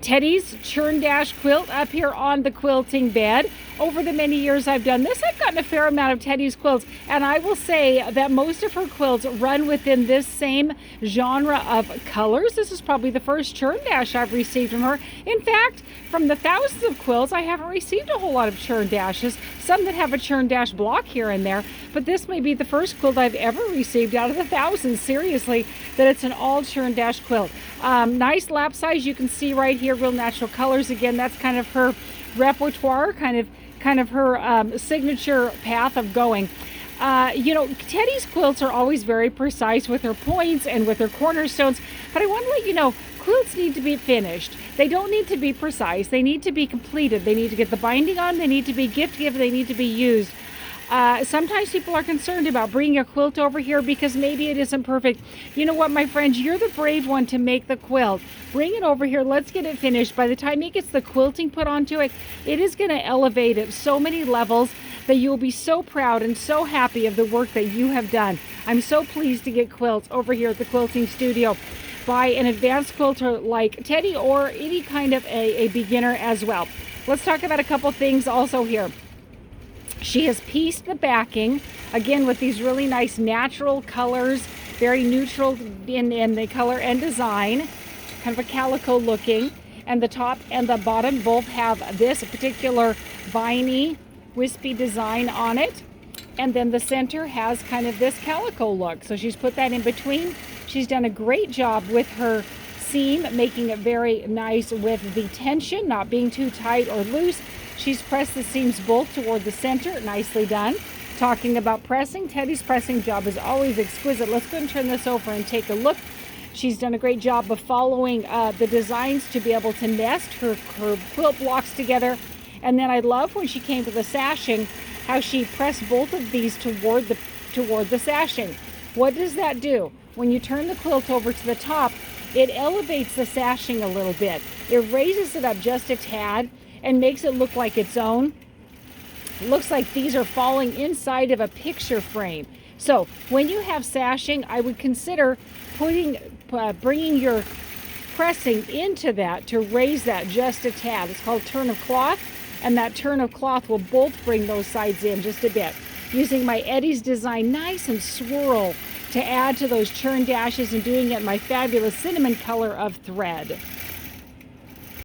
Teddie's Churndash quilt up here on the quilting bed. Over the many years I've done this, I've gotten a fair amount of Teddie's quilts, and I will say that most of her quilts run within this same genre of colors. This is probably the first Churndash I've received from her. In fact, from the thousands of quilts, I haven't received a whole lot of Churndashes, some that have a Churndash block here and there, but this may be the first quilt I've ever received out of the thousands, seriously, that it's an All-Churndash quilt. Nice lap size, you can see right here, real natural colors. Again, that's kind of her repertoire, kind of her signature path of going. You know, Teddie's quilts are always very precise with her points and with her cornerstones, but I want to let you know, quilts need to be finished. They don't need to be precise. They need to be completed. They need to get the binding on. They need to be gift given. They need to be used. Sometimes people are concerned about bringing a quilt over here because maybe it isn't perfect. You know what, my friends? You're the brave one to make the quilt. Bring it over here. Let's get it finished. By the time it gets the quilting put onto it, it is going to elevate at so many levels that you'll be so proud and so happy of the work that you have done. I'm so pleased to get quilts over here at the quilting studio by an advanced quilter like Teddie, or any kind of a beginner as well. Let's talk about a couple things also here. She has pieced the backing, again, with these really nice natural colors, very neutral in the color and design, kind of a calico looking. And the top and the bottom both have this particular viney, wispy design on it. And then the center has kind of this calico look. So she's put that in between. She's done a great job with her seam, making it very nice with the tension, not being too tight or loose. She's pressed the seams both toward the center. Nicely done. Talking about pressing, Teddie's pressing job is always exquisite. Let's go and turn this over and take a look. She's done a great job of following the designs to be able to nest her quilt blocks together. And then I love when she came to the sashing, how she pressed both of these toward the sashing. What does that do? When you turn the quilt over to the top, it elevates the sashing a little bit. It raises it up just a tad and makes it look like its own. It looks like these are falling inside of a picture frame. So when you have sashing, I would consider bringing your pressing into that to raise that just a tad. It's called turn of cloth, and that turn of cloth will both bring those sides in just a bit. Using my Eddie's design, nice and swirl, to add to those churn dashes, and doing it in my fabulous cinnamon color of thread.